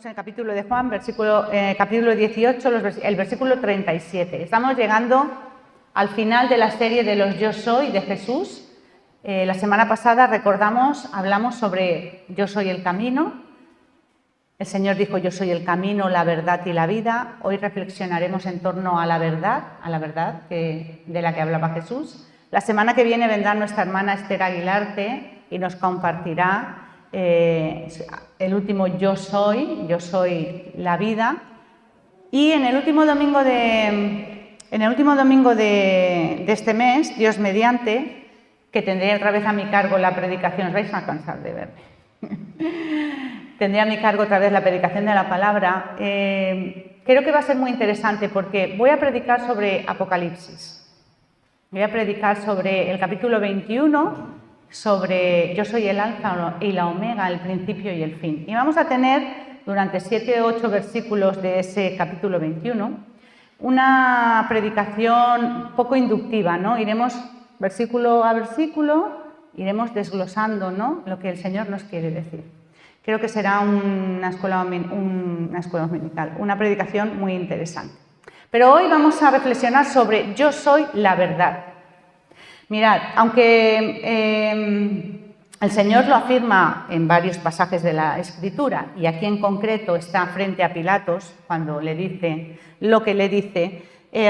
Estamos en el capítulo de Juan, capítulo 18, el versículo 37. Estamos llegando al final de la serie de los Yo Soy de Jesús. La semana pasada, hablamos sobre Yo soy el camino. El Señor dijo, yo soy el camino, la verdad y la vida. Hoy reflexionaremos en torno a la verdad de la que hablaba Jesús. La semana que viene vendrá nuestra hermana Esther Aguilarte y nos compartirá el último yo soy la vida. Y en el último domingo de este mes, Dios mediante, que tendré otra vez a mi cargo la predicación, os vais a cansar de verme, tendré a mi cargo otra vez la predicación de la palabra. Creo que va a ser muy interesante porque voy a predicar sobre Apocalipsis. Voy a predicar sobre el capítulo 21, sobre yo soy el alfa y la omega, el principio y el fin. Y vamos a tener durante 7 o 8 versículos de ese capítulo 21 una predicación poco inductiva, ¿no? Iremos versículo a versículo, iremos desglosando, ¿no?, lo que el Señor nos quiere decir. Creo que será una escuela dominical, una predicación muy interesante. Pero hoy vamos a reflexionar sobre yo soy la verdad. Mirad, aunque el Señor lo afirma en varios pasajes de la Escritura, y aquí en concreto está frente a Pilatos, cuando le dice lo que le dice,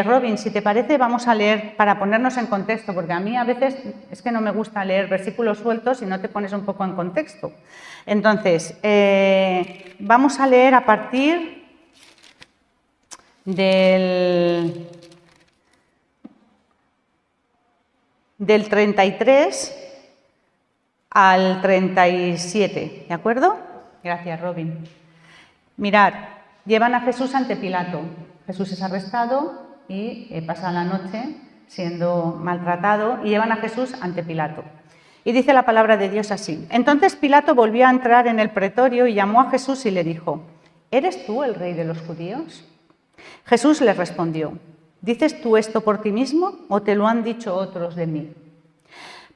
Robin, si te parece, vamos a leer para ponernos en contexto, porque a mí a veces es que no me gusta leer versículos sueltos y no te pones un poco en contexto. Entonces, vamos a leer a partir del 33 al 37, ¿de acuerdo? Gracias, Robin. Mirad, llevan a Jesús ante Pilato. Jesús es arrestado y pasa la noche siendo maltratado y llevan a Jesús ante Pilato. Y dice la palabra de Dios así. Entonces Pilato volvió a entrar en el pretorio y llamó a Jesús y le dijo, ¿eres tú el rey de los judíos? Jesús le respondió, ¿dices tú esto por ti mismo o te lo han dicho otros de mí?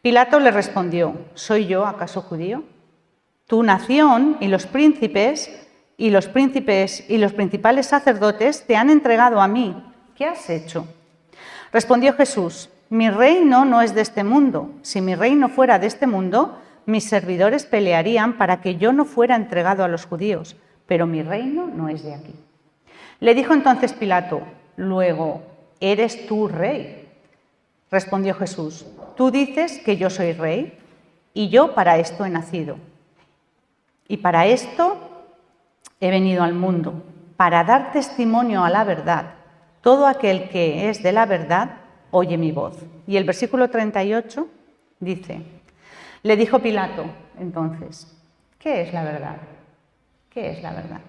Pilato le respondió, ¿soy yo acaso judío? Tu nación y los príncipes y los principales sacerdotes te han entregado a mí. ¿Qué has hecho? Respondió Jesús, mi reino no es de este mundo. Si mi reino fuera de este mundo, mis servidores pelearían para que yo no fuera entregado a los judíos, pero mi reino no es de aquí. Le dijo entonces Pilato, luego, ¿eres tú rey? Respondió Jesús, tú dices que yo soy rey y yo para esto he nacido. Y para esto he venido al mundo, para dar testimonio a la verdad. Todo aquel que es de la verdad oye mi voz. Y el versículo 38 dice, le dijo Pilato entonces, ¿qué es la verdad? ¿Qué es la verdad?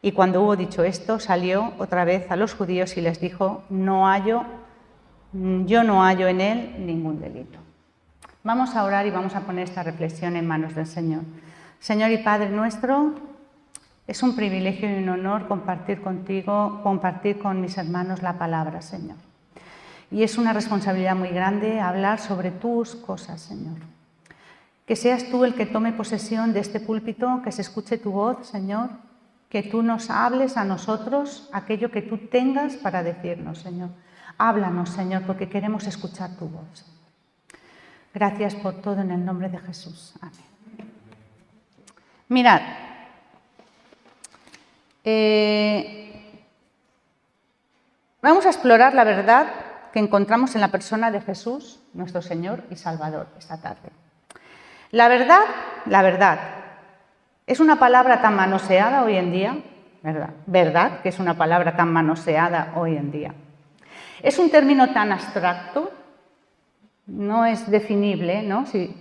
Y cuando hubo dicho esto, salió otra vez a los judíos y les dijo, yo no hallo en él ningún delito. Vamos a orar y vamos a poner esta reflexión en manos del Señor. Señor y Padre nuestro, es un privilegio y un honor compartir contigo, compartir con mis hermanos la palabra, Señor. Y es una responsabilidad muy grande hablar sobre tus cosas, Señor. Que seas tú el que tome posesión de este púlpito, que se escuche tu voz, Señor, que tú nos hables a nosotros aquello que tú tengas para decirnos, Señor. Háblanos, Señor, porque queremos escuchar tu voz. Gracias por todo en el nombre de Jesús. Amén. Mirad, vamos a explorar la verdad que encontramos en la persona de Jesús, nuestro Señor y Salvador, esta tarde. La verdad, es una palabra tan manoseada hoy en día, ¿verdad? Que es una palabra tan manoseada hoy en día. Es un término tan abstracto, no es definible, ¿no? Sí,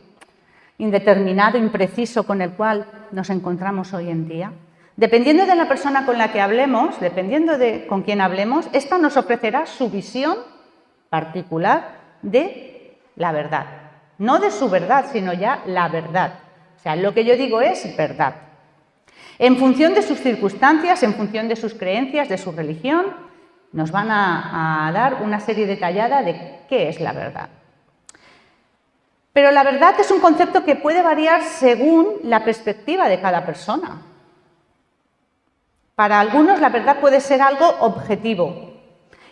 indeterminado, impreciso con el cual nos encontramos hoy en día. Dependiendo de la persona con la que hablemos, dependiendo de con quién hablemos, esta nos ofrecerá su visión particular de la verdad. No de su verdad, sino ya la verdad. O sea, lo que yo digo es verdad. En función de sus circunstancias, en función de sus creencias, de su religión, nos van a dar una serie detallada de qué es la verdad. Pero la verdad es un concepto que puede variar según la perspectiva de cada persona. Para algunos la verdad puede ser algo objetivo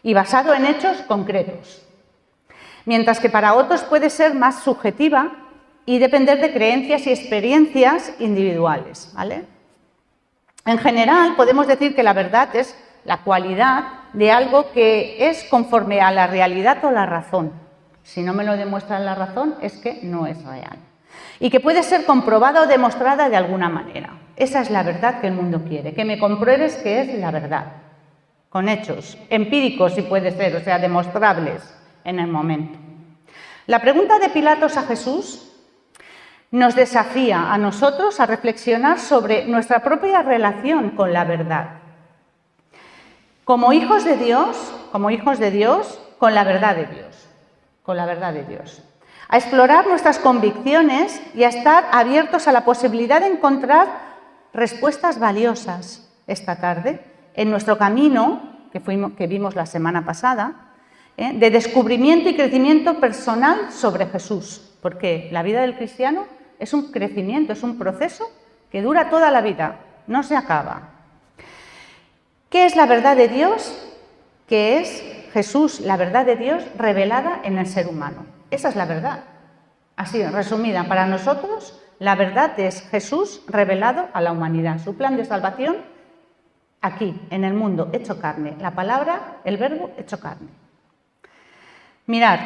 y basado en hechos concretos, mientras que para otros puede ser más subjetiva y depender de creencias y experiencias individuales, ¿vale? En general, podemos decir que la verdad es la cualidad de algo que es conforme a la realidad o la razón. Si no me lo demuestra la razón, es que no es real. Y que puede ser comprobada o demostrada de alguna manera. Esa es la verdad que el mundo quiere, que me compruebes que es la verdad, con hechos empíricos si puede ser, o sea, demostrables en el momento. La pregunta de Pilatos a Jesús nos desafía a nosotros a reflexionar sobre nuestra propia relación con la verdad. Como hijos de Dios, con la verdad de Dios, con la verdad de Dios. A explorar nuestras convicciones y a estar abiertos a la posibilidad de encontrar respuestas valiosas esta tarde en nuestro camino, que vimos la semana pasada, de descubrimiento y crecimiento personal sobre Jesús, porque la vida del cristiano es un crecimiento, es un proceso que dura toda la vida, no se acaba. ¿Qué es la verdad de Dios? Que es Jesús, la verdad de Dios revelada en el ser humano. Esa es la verdad. Así, resumida, para nosotros la verdad es Jesús revelado a la humanidad. Su plan de salvación aquí, en el mundo, hecho carne. La palabra, el verbo, hecho carne. Mirad,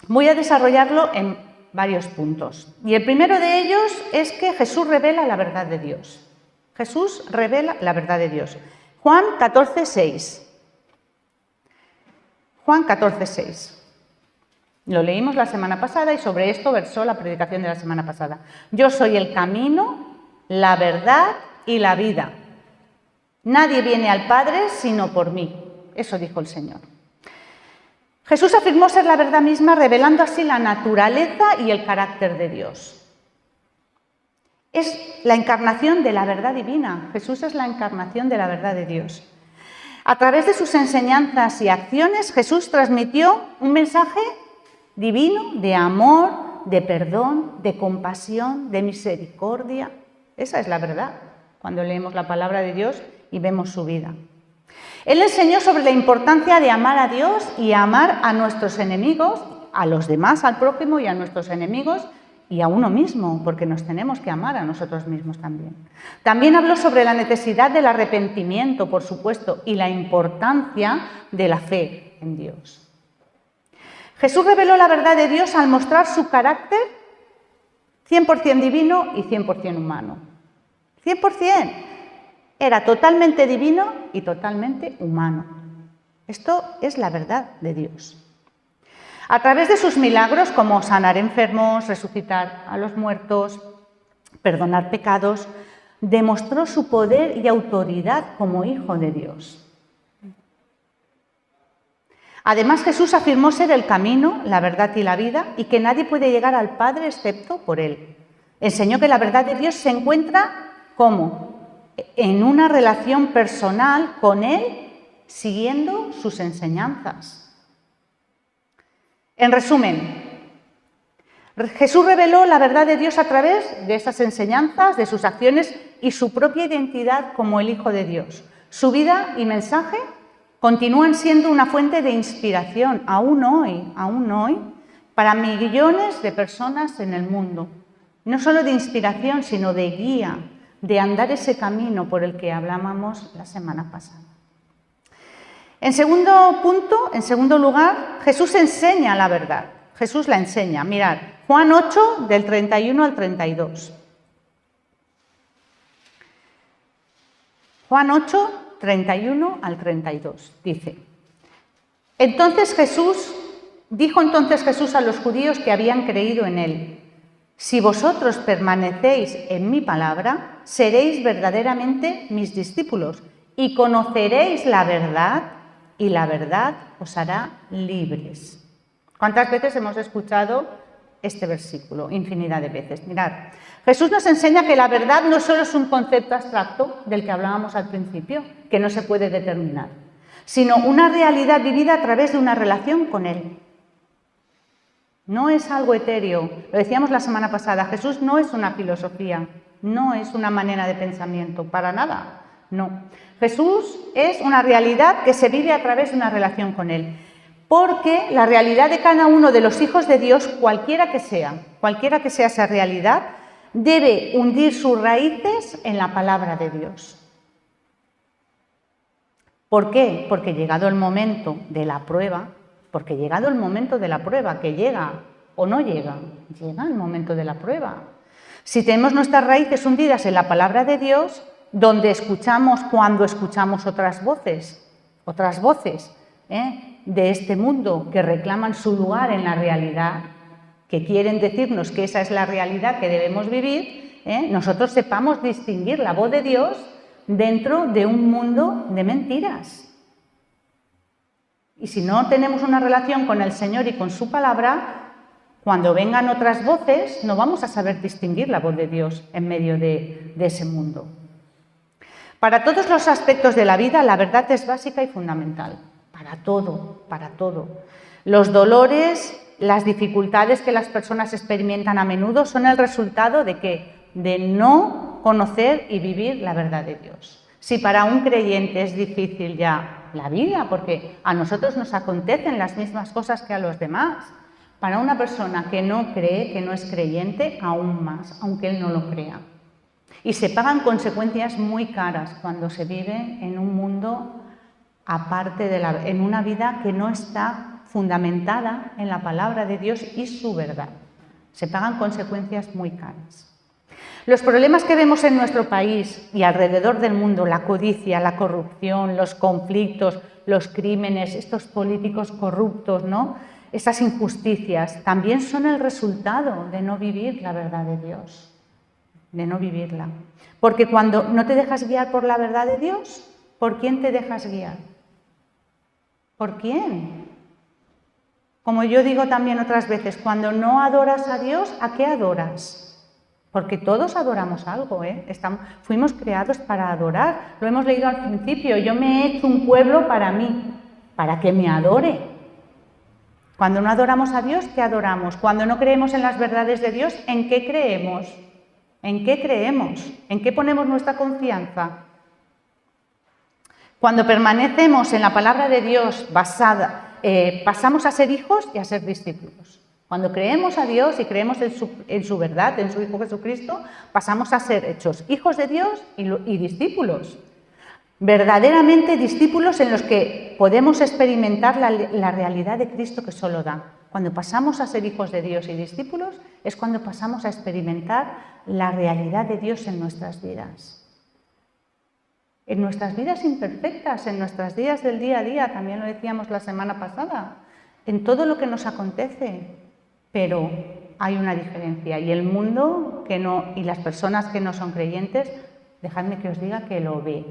voy a desarrollarlo en varios puntos. Y el primero de ellos es que Jesús revela la verdad de Dios. Jesús revela la verdad de Dios. Juan 14:6. Juan 14:6. Lo leímos la semana pasada y sobre esto versó la predicación de la semana pasada. Yo soy el camino, la verdad y la vida. Nadie viene al Padre sino por mí. Eso dijo el Señor. Jesús afirmó ser la verdad misma, revelando así la naturaleza y el carácter de Dios. Es la encarnación de la verdad divina. Jesús es la encarnación de la verdad de Dios. A través de sus enseñanzas y acciones, Jesús transmitió un mensaje divino de amor, de perdón, de compasión, de misericordia. Esa es la verdad, cuando leemos la palabra de Dios y vemos su vida. Él enseñó sobre la importancia de amar a Dios y amar a nuestros enemigos, a los demás, al prójimo y a nuestros enemigos y a uno mismo, porque nos tenemos que amar a nosotros mismos también. También habló sobre la necesidad del arrepentimiento, por supuesto, y la importancia de la fe en Dios. Jesús reveló la verdad de Dios al mostrar su carácter 100% divino y 100% humano. 100%. Era totalmente divino y totalmente humano. Esto es la verdad de Dios. A través de sus milagros, como sanar enfermos, resucitar a los muertos, perdonar pecados, demostró su poder y autoridad como Hijo de Dios. Además, Jesús afirmó ser el camino, la verdad y la vida, y que nadie puede llegar al Padre excepto por Él. Enseñó que la verdad de Dios se encuentra ¿cómo? En una relación personal con Él, siguiendo sus enseñanzas. En resumen, Jesús reveló la verdad de Dios a través de esas enseñanzas, de sus acciones y su propia identidad como el Hijo de Dios. Su vida y mensaje continúan siendo una fuente de inspiración, aún hoy, para millones de personas en el mundo. No solo de inspiración, sino de guía, de andar ese camino por el que hablábamos la semana pasada. En segundo lugar, Jesús enseña la verdad. Jesús la enseña. Mirad, Juan 8, del 31 al 32. Juan 8, 31 al 32, dice. Dijo entonces Jesús a los judíos que habían creído en él: si vosotros permanecéis en mi palabra, seréis verdaderamente mis discípulos y conoceréis la verdad, y la verdad os hará libres. ¿Cuántas veces hemos escuchado este versículo? Infinidad de veces. Mirad, Jesús nos enseña que la verdad no solo es un concepto abstracto del que hablábamos al principio, que no se puede determinar, sino una realidad vivida a través de una relación con Él. No es algo etéreo, lo decíamos la semana pasada, Jesús no es una filosofía, no es una manera de pensamiento, para nada. No. Jesús es una realidad que se vive a través de una relación con Él. Porque la realidad de cada uno de los hijos de Dios, cualquiera que sea esa realidad, debe hundir sus raíces en la palabra de Dios. ¿Por qué? Porque llegado el momento de la prueba, que llega o no llega, llega el momento de la prueba. Si tenemos nuestras raíces hundidas en la palabra de Dios, donde escuchamos cuando escuchamos otras voces de este mundo que reclaman su lugar en la realidad, que quieren decirnos que esa es la realidad que debemos vivir, nosotros sepamos distinguir la voz de Dios dentro de un mundo de mentiras. Y si no tenemos una relación con el Señor y con su palabra, cuando vengan otras voces, no vamos a saber distinguir la voz de Dios en medio de ese mundo. Para todos los aspectos de la vida, la verdad es básica y fundamental. Para todo. Los dolores, las dificultades que las personas experimentan a menudo son el resultado ¿de qué? De no conocer y vivir la verdad de Dios. Si para un creyente es difícil ya la vida, porque a nosotros nos acontecen las mismas cosas que a los demás, para una persona que no cree, que no es creyente, aún más, aunque él no lo crea. Y se pagan consecuencias muy caras cuando se vive en un mundo aparte en una vida que no está fundamentada en la palabra de Dios y su verdad. Se pagan consecuencias muy caras. Los problemas que vemos en nuestro país y alrededor del mundo, la codicia, la corrupción, los conflictos, los crímenes, estos políticos corruptos, ¿no? Esas injusticias, también son el resultado de no vivir la verdad de Dios, de no vivirla. Porque cuando no te dejas guiar por la verdad de Dios, ¿por quién te dejas guiar? ¿Por quién? Como yo digo también otras veces, cuando no adoras a Dios, ¿a qué adoras? Porque todos adoramos algo, fuimos creados para adorar. Lo hemos leído al principio. Yo me he hecho un pueblo para mí, para que me adore. Cuando no adoramos a Dios, ¿qué adoramos? Cuando no creemos en las verdades de Dios, ¿en qué creemos? ¿En qué creemos? ¿En qué ponemos nuestra confianza? Cuando permanecemos en la palabra de Dios pasamos a ser hijos y a ser discípulos. Cuando creemos a Dios y creemos en su verdad, en su Hijo Jesucristo, pasamos a ser hechos hijos de Dios y discípulos. Verdaderamente discípulos en los que podemos experimentar la realidad de Cristo que solo da. Cuando pasamos a ser hijos de Dios y discípulos es cuando pasamos a experimentar la realidad de Dios en nuestras vidas. En nuestras vidas imperfectas, en nuestros días del día a día, también lo decíamos la semana pasada, en todo lo que nos acontece. Pero hay una diferencia y el mundo y las personas que no son creyentes, dejadme que os diga que lo ve.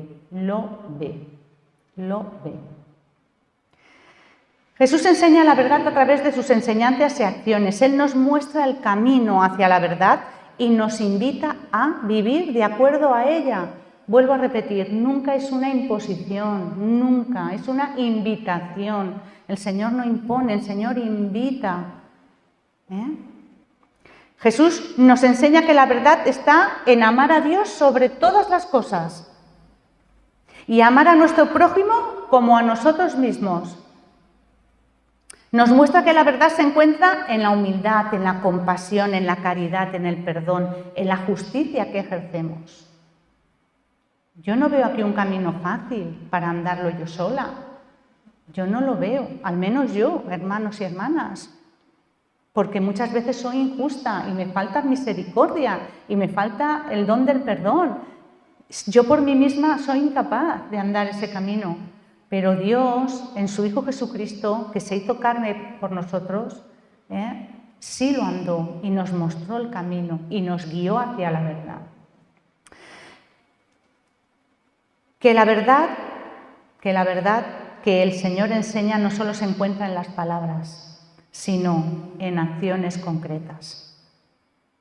Jesús enseña la verdad a través de sus enseñanzas y acciones. Él nos muestra el camino hacia la verdad y nos invita a vivir de acuerdo a ella. Vuelvo a repetir, nunca es una imposición, nunca, es una invitación. El Señor no impone, el Señor invita. Jesús nos enseña que la verdad está en amar a Dios sobre todas las cosas y amar a nuestro prójimo como a nosotros mismos. Nos muestra que la verdad se encuentra en la humildad, en la compasión, en la caridad, en el perdón, en la justicia que ejercemos. Yo no veo aquí un camino fácil para andarlo yo sola. Yo no lo veo, al menos yo, hermanos y hermanas. Porque muchas veces soy injusta y me falta misericordia y me falta el don del perdón. Yo por mí misma soy incapaz de andar ese camino, pero Dios, en su Hijo Jesucristo, que se hizo carne por nosotros, sí lo andó y nos mostró el camino y nos guió hacia la verdad. Que la verdad que el Señor enseña no solo se encuentra en las palabras, sino en acciones concretas.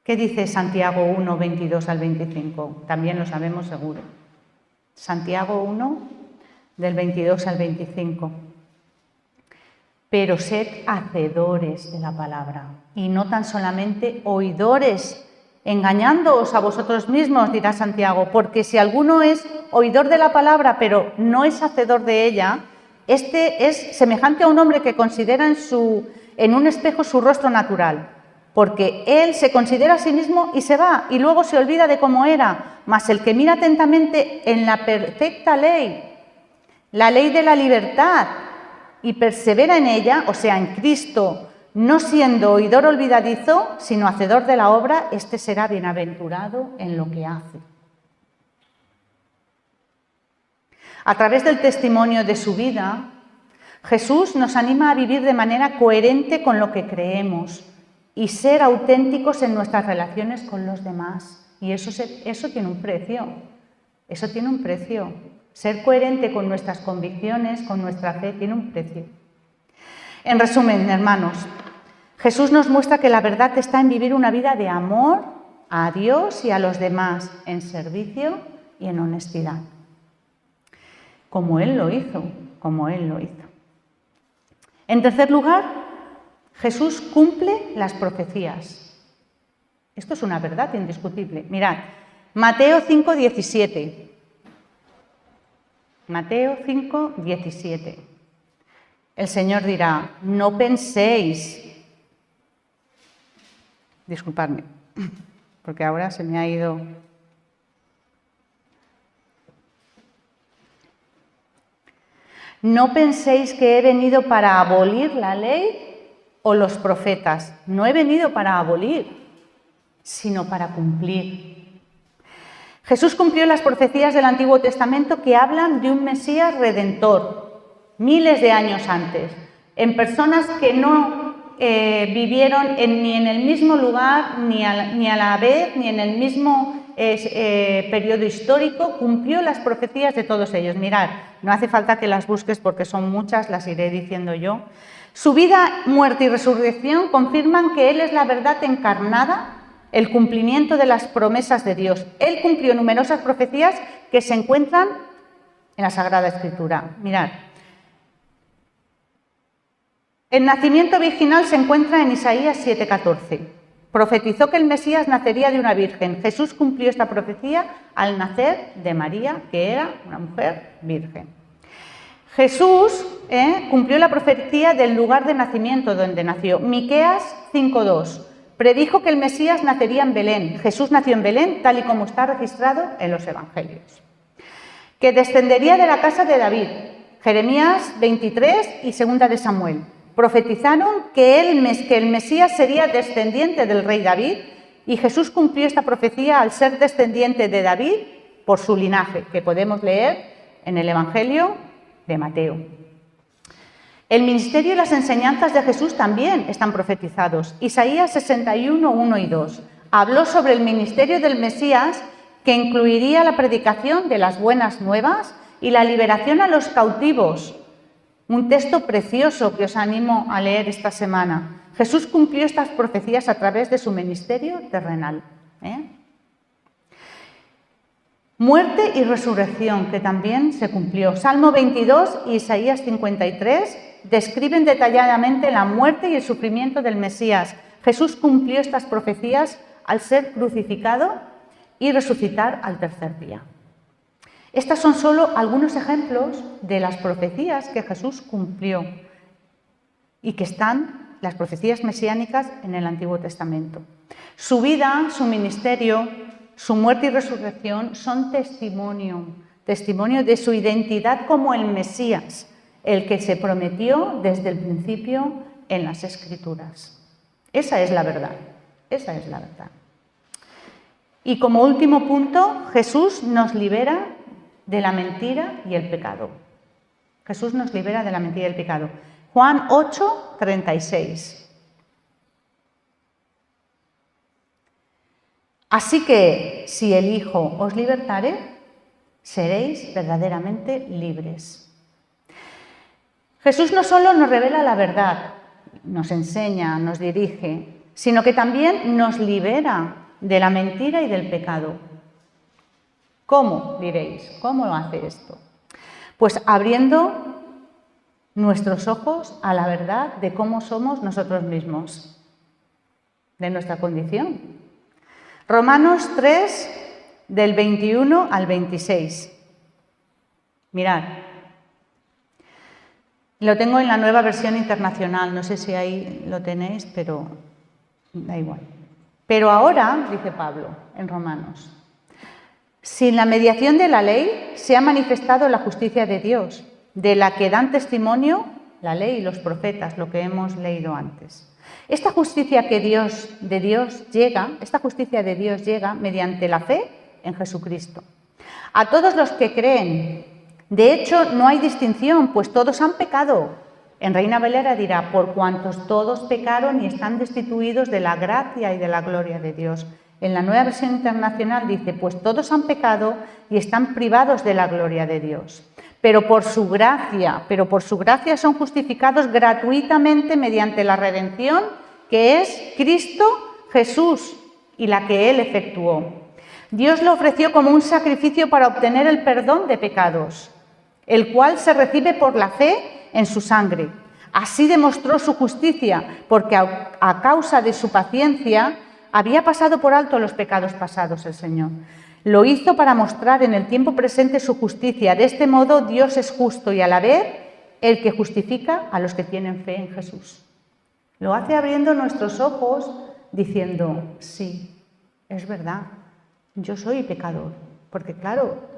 ¿Qué dice Santiago 1, 22 al 25? También lo sabemos seguro. Santiago 1, del 22 al 25. Pero sed hacedores de la palabra y no tan solamente oidores, engañándoos a vosotros mismos, dirá Santiago, porque si alguno es oidor de la palabra, pero no es hacedor de ella, este es semejante a un hombre que considera en un espejo su rostro natural, porque él se considera a sí mismo y se va, y luego se olvida de cómo era. Mas el que mira atentamente en la perfecta ley, la ley de la libertad, y persevera en ella, o sea, en Cristo, no siendo oidor olvidadizo, sino hacedor de la obra, este será bienaventurado en lo que hace. A través del testimonio de su vida, Jesús nos anima a vivir de manera coherente con lo que creemos y ser auténticos en nuestras relaciones con los demás. Y eso tiene un precio. Eso tiene un precio. Ser coherente con nuestras convicciones, con nuestra fe, tiene un precio. En resumen, hermanos, Jesús nos muestra que la verdad está en vivir una vida de amor a Dios y a los demás, en servicio y en honestidad. Como Él lo hizo, como Él lo hizo. En tercer lugar, Jesús cumple las profecías. Esto es una verdad indiscutible. Mirad, Mateo 5:17. Mateo 5:17. El Señor dirá, no penséis, disculpadme, porque ahora se me ha ido. No penséis que he venido para abolir la ley o los profetas. No he venido para abolir, sino para cumplir. Jesús cumplió las profecías del Antiguo Testamento que hablan de un Mesías redentor, miles de años antes, en personas que no vivieron ni en el mismo lugar, ni a la vez, ni en el mismo periodo histórico. Cumplió las profecías de todos ellos. Mirad, no hace falta que las busques porque son muchas, las iré diciendo yo. Su vida, muerte y resurrección confirman que Él es la verdad encarnada, el cumplimiento de las promesas de Dios. Él cumplió numerosas profecías que se encuentran en la Sagrada Escritura. Mirad. El nacimiento virginal se encuentra en Isaías 7:14. Profetizó que el Mesías nacería de una virgen. Jesús cumplió esta profecía al nacer de María, que era una mujer virgen. Jesús cumplió la profecía del lugar de nacimiento donde nació. Miqueas 5:2. Predijo que el Mesías nacería en Belén. Jesús nació en Belén, tal y como está registrado en los Evangelios. Que descendería de la casa de David. Jeremías 23 y 2 de Samuel. Profetizaron que el Mesías sería descendiente del rey David, y Jesús cumplió esta profecía al ser descendiente de David por su linaje, que podemos leer en el Evangelio de Mateo. El ministerio y las enseñanzas de Jesús también están profetizados. Isaías 61, 1 y 2 habló sobre el ministerio del Mesías, que incluiría la predicación de las buenas nuevas y la liberación a los cautivos. Un texto precioso que os animo a leer esta semana. Jesús cumplió estas profecías a través de su ministerio terrenal. Muerte y resurrección, que también se cumplió. Salmo 22 y Isaías 53 describen detalladamente la muerte y el sufrimiento del Mesías. Jesús cumplió estas profecías al ser crucificado y resucitar al tercer día. Estos son solo algunos ejemplos de las profecías que Jesús cumplió y que están, las profecías mesiánicas, en el Antiguo Testamento. Su vida, su ministerio, su muerte y resurrección son testimonio de su identidad como el Mesías, el que se prometió desde el principio en las Escrituras. Esa es la verdad, esa es la verdad. Y como último punto, Jesús nos libera de la mentira y el pecado. Jesús nos libera de la mentira y el pecado. Juan 8, 36. Así que, si el Hijo os libertare, seréis verdaderamente libres. Jesús no solo nos revela la verdad, nos enseña, nos dirige, sino que también nos libera de la mentira y del pecado. ¿Cómo, diréis? ¿Cómo lo hace esto? Pues abriendo nuestros ojos a la verdad de cómo somos nosotros mismos, de nuestra condición. Romanos 3, del 21 al 26. Mirad. Lo tengo en la Nueva Versión Internacional, no sé si ahí lo tenéis, pero da igual. Pero ahora, dice Pablo en Romanos, sin la mediación de la ley se ha manifestado la justicia de Dios, de la que dan testimonio la ley y los profetas, lo que hemos leído antes. Esta justicia de Dios llega mediante la fe en Jesucristo. A todos los que creen, de hecho, no hay distinción, pues todos han pecado. En Reina Valera dirá, por cuantos todos pecaron y están destituidos de la gracia y de la gloria de Dios. En la Nueva Versión Internacional dice, pues todos han pecado y están privados de la gloria de Dios. Pero por su gracia son justificados gratuitamente mediante la redención que es Cristo Jesús y la que Él efectuó. Dios lo ofreció como un sacrificio para obtener el perdón de pecados, el cual se recibe por la fe en su sangre. Así demostró su justicia, porque a causa de su paciencia había pasado por alto los pecados pasados el Señor. Lo hizo para mostrar en el tiempo presente su justicia. De este modo Dios es justo y a la vez el que justifica a los que tienen fe en Jesús. Lo hace abriendo nuestros ojos diciendo, sí, es verdad, yo soy pecador. Porque claro,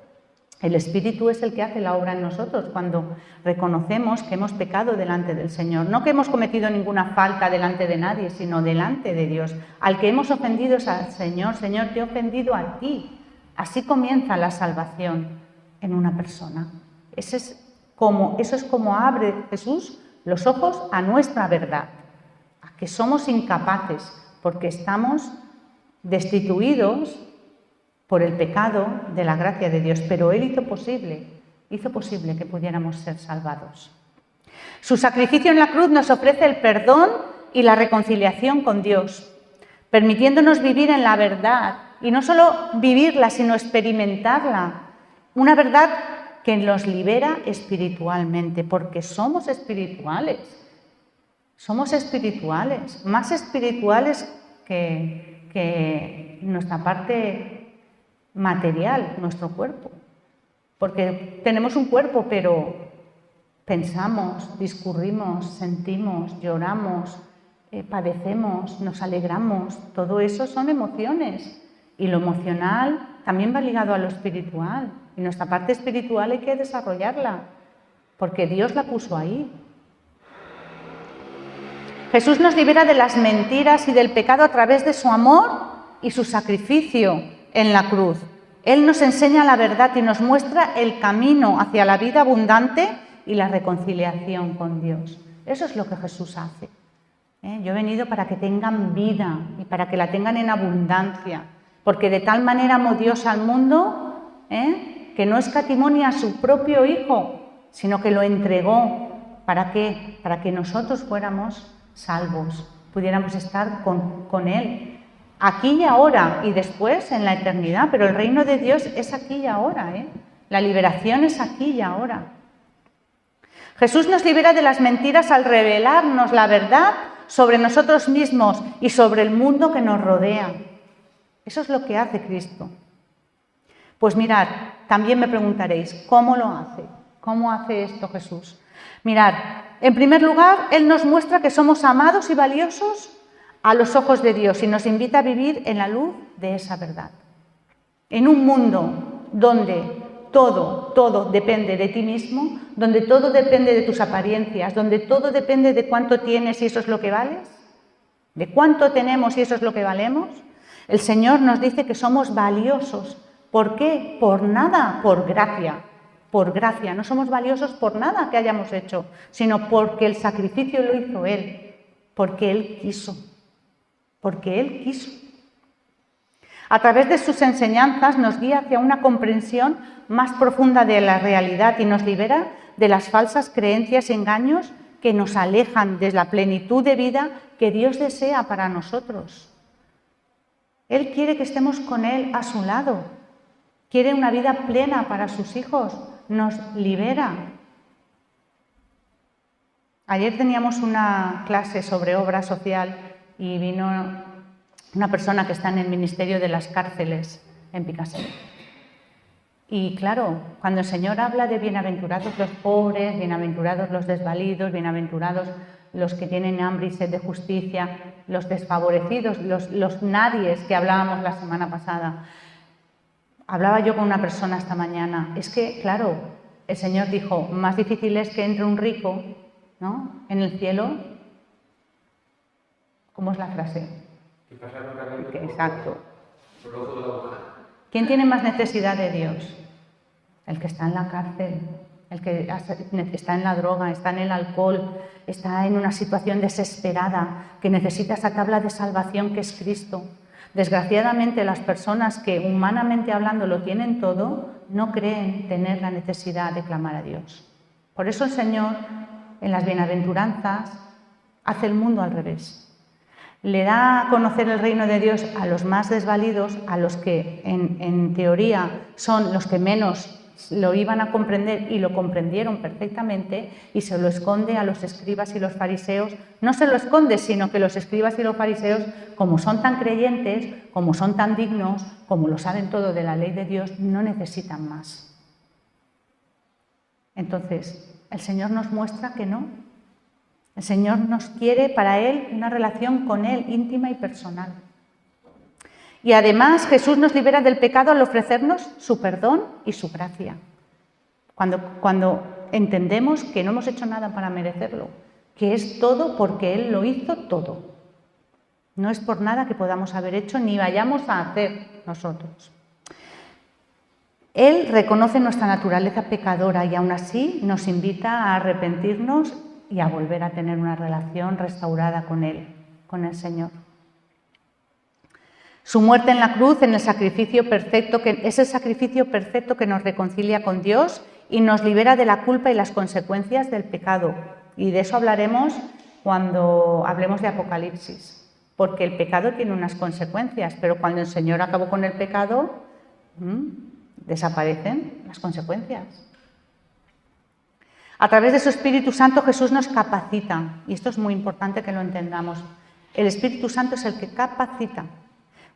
el Espíritu es el que hace la obra en nosotros cuando reconocemos que hemos pecado delante del Señor. No que hemos cometido ninguna falta delante de nadie, sino delante de Dios. Al que hemos ofendido es al Señor. Señor, te he ofendido a ti. Así comienza la salvación en una persona. Eso es como abre Jesús los ojos a nuestra verdad, a que somos incapaces porque estamos destituidos por el pecado de la gracia de Dios, pero Él hizo posible que pudiéramos ser salvados. Su sacrificio en la cruz nos ofrece el perdón y la reconciliación con Dios, permitiéndonos vivir en la verdad, y no solo vivirla, sino experimentarla, una verdad que nos libera espiritualmente, porque somos espirituales, más espirituales que nuestra parte material, nuestro cuerpo, porque tenemos un cuerpo, pero pensamos, discurrimos, sentimos, lloramos, padecemos, nos alegramos, todo eso son emociones y lo emocional también va ligado a lo espiritual y nuestra parte espiritual hay que desarrollarla porque Dios la puso ahí. Jesús nos libera de las mentiras y del pecado a través de su amor y su sacrificio en la cruz. Él nos enseña la verdad y nos muestra el camino hacia la vida abundante y la reconciliación con Dios. Eso es lo que Jesús hace. Yo he venido para que tengan vida y para que la tengan en abundancia, porque de tal manera amó Dios al mundo que no escatimó ni a su propio Hijo, sino que lo entregó. ¿Para qué? Para que nosotros fuéramos salvos, pudiéramos estar con Él. Aquí y ahora, y después en la eternidad, pero el reino de Dios es aquí y ahora, La liberación es aquí y ahora. Jesús nos libera de las mentiras al revelarnos la verdad sobre nosotros mismos y sobre el mundo que nos rodea. Eso es lo que hace Cristo. Pues mirad, también me preguntaréis, ¿cómo lo hace? ¿Cómo hace esto Jesús? Mirad, en primer lugar, Él nos muestra que somos amados y valiosos a los ojos de Dios y nos invita a vivir en la luz de esa verdad. En un mundo donde todo depende de ti mismo, donde todo depende de tus apariencias, donde todo depende de cuánto tienes y eso es lo que vales, de cuánto tenemos y eso es lo que valemos, el Señor nos dice que somos valiosos. ¿Por qué? Por nada, por gracia. Por gracia, no somos valiosos por nada que hayamos hecho, sino porque el sacrificio lo hizo Él, porque Él quiso. Porque Él quiso. A través de sus enseñanzas nos guía hacia una comprensión más profunda de la realidad y nos libera de las falsas creencias y engaños que nos alejan de la plenitud de vida que Dios desea para nosotros. Él quiere que estemos con Él a su lado. Quiere una vida plena para sus hijos. Nos libera. Ayer teníamos una clase sobre obra social y vino una persona que está en el ministerio de las cárceles en Picasso. Y claro, cuando el Señor habla de bienaventurados los pobres, bienaventurados los desvalidos, bienaventurados los que tienen hambre y sed de justicia, los desfavorecidos, los nadies que hablábamos la semana pasada. Hablaba yo con una persona esta mañana. Es que, claro, el Señor dijo, más difícil es que entre un rico, ¿no?, en el cielo. ¿Cómo es la frase? Exacto. ¿Quién tiene más necesidad de Dios? El que está en la cárcel, el que está en la droga, está en el alcohol, está en una situación desesperada, que necesita esa tabla de salvación que es Cristo. Desgraciadamente, las personas que humanamente hablando lo tienen todo, no creen tener la necesidad de clamar a Dios. Por eso el Señor, en las bienaventuranzas, hace el mundo al revés. Le da a conocer el reino de Dios a los más desvalidos, a los que en teoría son los que menos lo iban a comprender y lo comprendieron perfectamente, y se lo esconde a los escribas y los fariseos. No se lo esconde, sino que los escribas y los fariseos, como son tan creyentes, como son tan dignos, como lo saben todo de la ley de Dios, no necesitan más. Entonces, el Señor nos muestra que no. El Señor nos quiere para Él una relación con Él íntima y personal. Y además Jesús nos libera del pecado al ofrecernos su perdón y su gracia. Cuando entendemos que no hemos hecho nada para merecerlo, que es todo porque Él lo hizo todo. No es por nada que podamos haber hecho ni vayamos a hacer nosotros. Él reconoce nuestra naturaleza pecadora y aún así nos invita a arrepentirnos y a volver a tener una relación restaurada con Él, con el Señor. Su muerte en la cruz, en el sacrificio perfecto, que es el sacrificio perfecto que nos reconcilia con Dios y nos libera de la culpa y las consecuencias del pecado. Y de eso hablaremos cuando hablemos de Apocalipsis, porque el pecado tiene unas consecuencias, pero cuando el Señor acabó con el pecado, desaparecen las consecuencias. A través de su Espíritu Santo Jesús nos capacita, y esto es muy importante que lo entendamos. El Espíritu Santo es el que capacita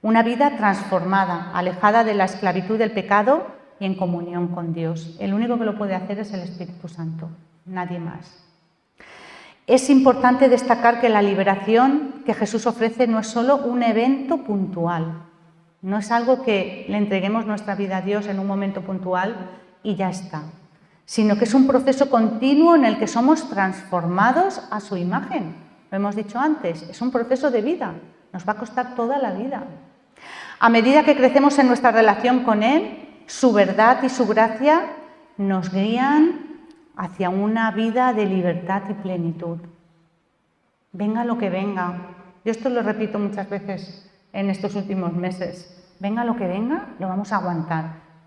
una vida transformada, alejada de la esclavitud del pecado y en comunión con Dios. El único que lo puede hacer es el Espíritu Santo, nadie más. Es importante destacar que la liberación que Jesús ofrece no es solo un evento puntual, no es algo que le entreguemos nuestra vida a Dios en un momento puntual y ya está, sino que es un proceso continuo en el que somos transformados a su imagen. Lo hemos dicho antes, es un proceso de vida, nos va a costar toda la vida. A medida que crecemos en nuestra relación con Él, su verdad y su gracia nos guían hacia una vida de libertad y plenitud. Venga lo que venga. Yo esto lo repito muchas veces en estos últimos meses. Venga lo que venga, lo vamos a aguantar.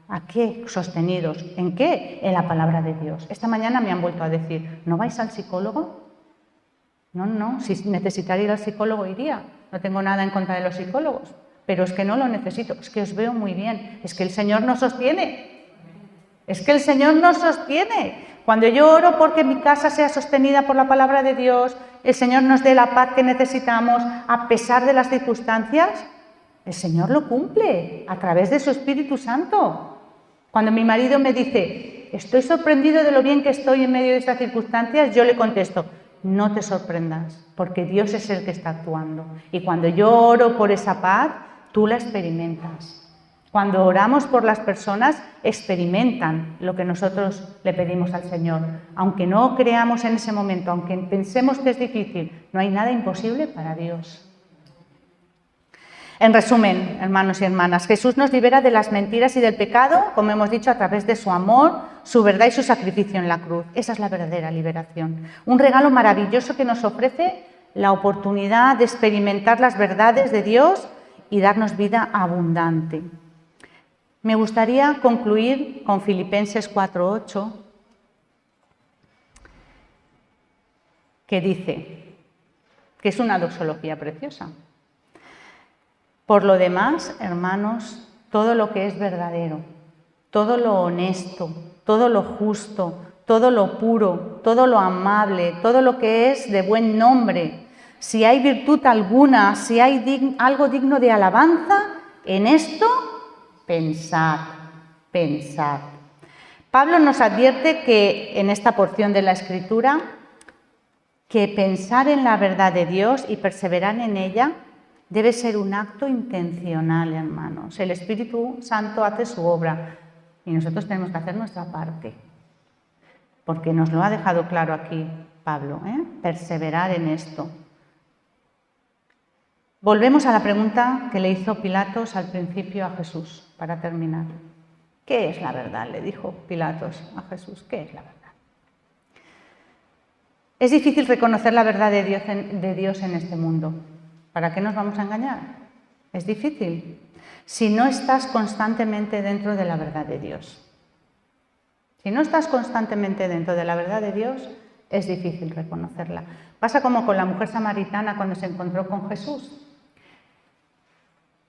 ¿A qué? Sostenidos. ¿En qué? En la palabra de Dios. Esta mañana me han vuelto a decir, ¿no vais al psicólogo? No, si necesitara ir al psicólogo iría. No tengo nada en contra de los psicólogos, pero es que no lo necesito, es que os veo muy bien, es que el Señor nos sostiene. Es que el Señor nos sostiene. Cuando yo oro porque mi casa sea sostenida por la palabra de Dios, el Señor nos dé la paz que necesitamos a pesar de las circunstancias, el Señor lo cumple a través de su Espíritu Santo. Cuando mi marido me dice, estoy sorprendido de lo bien que estoy en medio de estas circunstancias, yo le contesto, no te sorprendas, porque Dios es el que está actuando. Y cuando yo oro por esa paz, tú la experimentas. Cuando oramos por las personas, experimentan lo que nosotros le pedimos al Señor. Aunque no creamos en ese momento, aunque pensemos que es difícil, no hay nada imposible para Dios. En resumen, hermanos y hermanas, Jesús nos libera de las mentiras y del pecado, como hemos dicho, a través de su amor, su verdad y su sacrificio en la cruz. Esa es la verdadera liberación. Un regalo maravilloso que nos ofrece la oportunidad de experimentar las verdades de Dios y darnos vida abundante. Me gustaría concluir con Filipenses 4:8, que dice, que es una doxología preciosa. Por lo demás, hermanos, todo lo que es verdadero, todo lo honesto, todo lo justo, todo lo puro, todo lo amable, todo lo que es de buen nombre, si hay virtud alguna, si hay algo digno de alabanza, en esto pensad, pensad. Pablo nos advierte que en esta porción de la Escritura, que pensar en la verdad de Dios y perseverar en ella debe ser un acto intencional, hermanos. El Espíritu Santo hace su obra y nosotros tenemos que hacer nuestra parte, porque nos lo ha dejado claro aquí Pablo, perseverar en esto. Volvemos a la pregunta que le hizo Pilatos al principio a Jesús, para terminar. ¿Qué es la verdad?, le dijo Pilatos a Jesús. ¿Qué es la verdad? Es difícil reconocer la verdad de Dios en este mundo. ¿Para qué nos vamos a engañar? Es difícil si no estás constantemente dentro de la verdad de Dios. Si no estás constantemente dentro de la verdad de Dios, es difícil reconocerla. Pasa como con la mujer samaritana cuando se encontró con Jesús.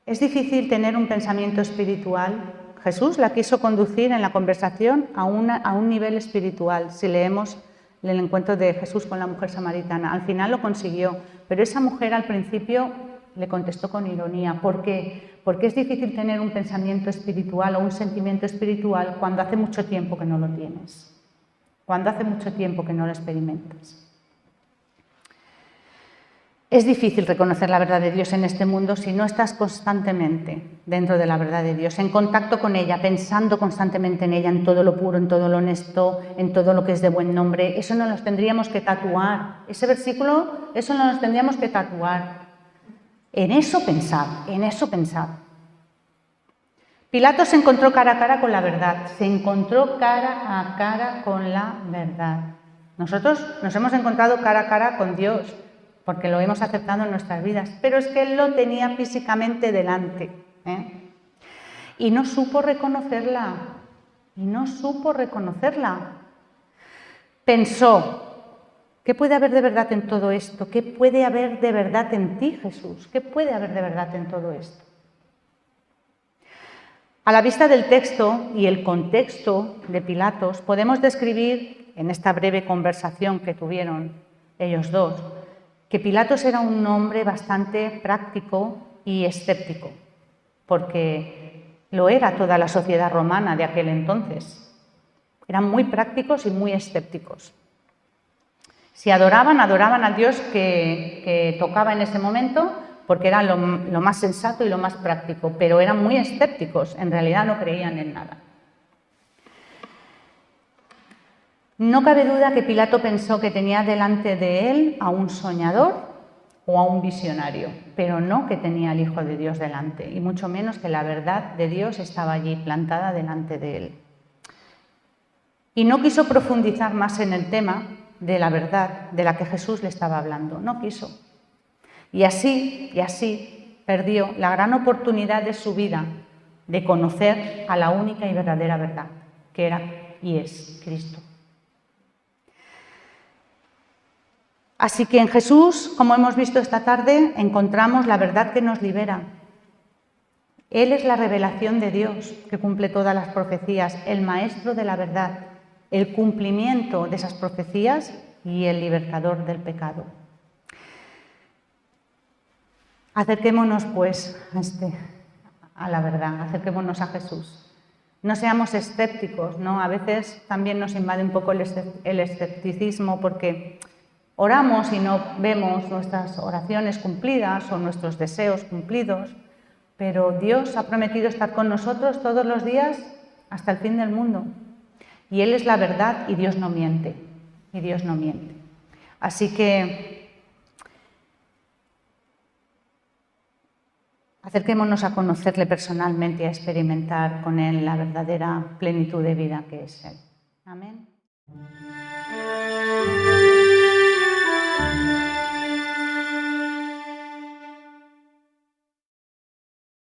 Es difícil tener un pensamiento espiritual. Jesús la quiso conducir en la conversación a un nivel espiritual. Si leemos el encuentro de Jesús con la mujer samaritana, al final lo consiguió, pero esa mujer al principio le contestó con ironía. ¿Por qué? Porque es difícil tener un pensamiento espiritual o un sentimiento espiritual cuando hace mucho tiempo que no lo tienes, cuando hace mucho tiempo que no lo experimentas. Es difícil reconocer la verdad de Dios en este mundo si no estás constantemente dentro de la verdad de Dios, en contacto con ella, pensando constantemente en ella, en todo lo puro, en todo lo honesto, en todo lo que es de buen nombre. Eso no nos tendríamos que tatuar. Ese versículo, eso no nos tendríamos que tatuar. En eso pensad, en eso pensad. Pilato se encontró cara a cara con la verdad, se encontró cara a cara con la verdad. Nosotros nos hemos encontrado cara a cara con Dios, porque lo hemos aceptado en nuestras vidas, pero es que Él lo tenía físicamente delante, y no supo reconocerla, Pensó, ¿qué puede haber de verdad en todo esto? ¿Qué puede haber de verdad en ti, Jesús? ¿Qué puede haber de verdad en todo esto? A la vista del texto y el contexto de Pilatos, podemos describir en esta breve conversación que tuvieron ellos dos, que Pilatos era un hombre bastante práctico y escéptico, porque lo era toda la sociedad romana de aquel entonces. Eran muy prácticos y muy escépticos. Si adoraban al Dios que tocaba en ese momento, porque era lo más sensato y lo más práctico, pero eran muy escépticos, en realidad no creían en nada. No cabe duda que Pilato pensó que tenía delante de él a un soñador o a un visionario, pero no que tenía al Hijo de Dios delante, y mucho menos que la verdad de Dios estaba allí plantada delante de él. Y no quiso profundizar más en el tema de la verdad de la que Jesús le estaba hablando, no quiso. Y así perdió la gran oportunidad de su vida de conocer a la única y verdadera verdad, que era y es Cristo. Así que en Jesús, como hemos visto esta tarde, encontramos la verdad que nos libera. Él es la revelación de Dios que cumple todas las profecías, el maestro de la verdad, el cumplimiento de esas profecías y el libertador del pecado. Acerquémonos pues a la verdad, acerquémonos a Jesús. No seamos escépticos, ¿no? A veces también nos invade un poco el escepticismo porque oramos y no vemos nuestras oraciones cumplidas o nuestros deseos cumplidos, pero Dios ha prometido estar con nosotros todos los días hasta el fin del mundo. Y Él es la verdad y Dios no miente. Así que acerquémonos a conocerle personalmente y a experimentar con Él la verdadera plenitud de vida que es Él. Amén.